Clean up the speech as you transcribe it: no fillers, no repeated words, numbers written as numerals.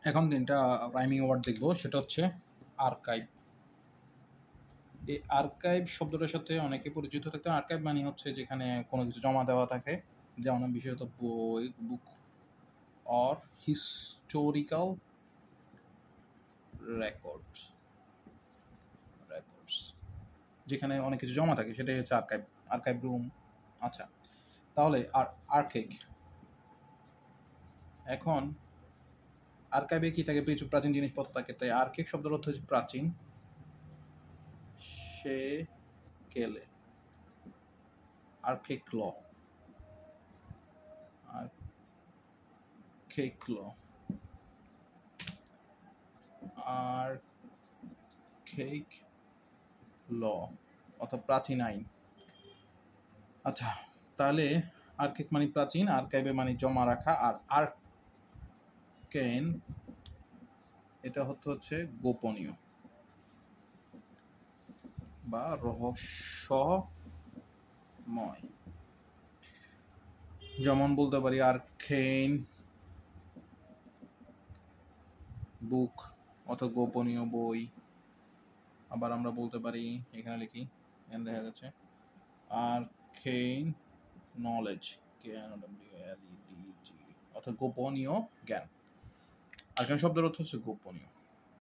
এখন ৩টা rhyming word দেখব, সেটা হচ্ছে আর্কাইভ। এই আর্কাইভ শব্দটার সাথে অনেকে পরিচিত থাকতে। আর্কাইভ মানে হচ্ছে যেখানে কোনো কিছু জমা দেওয়া থাকে, যেমন বিশেষত বই, বুক অর হিস্টোরিক্যাল রেকর্ডস, যেখানে অনেক কিছু জমা থাকে সেটাই হচ্ছে আর্কাইভ, আর্কাইভ রুম। আচ্ছা, তাহলে আর্কেক, এখন আর্কাইভে কি থাকে? কিছু প্রাচীন জিনিসপত্র থাকে, তাই আর্কেক শব্দের অর্থ হচ্ছে প্রাচীন। সে কেলে, আর্কেক ল, আর্কেক ল, আর্কেক ল অর্থাৎ প্রাচীন আইন। আচ্ছা, তাহলে আর্কেক মানে প্রাচীন, আর্কাইভে মানে জমা রাখা, আর আর্কেন এটা হচ্ছে গোপনীয় বা রহস্যময়। যেমন বলতে পারি আর্কেন বুক অথবা গোপনীয় বই। আবার আমরা বলতে পারি, এখানে লিখি, এখানে দেখা যাচ্ছে আর্কেন নলেজ, অর্থাৎ গোপনীয় জ্ঞান। আর্কান শব্দের অর্থ হচ্ছে গোপনীয়।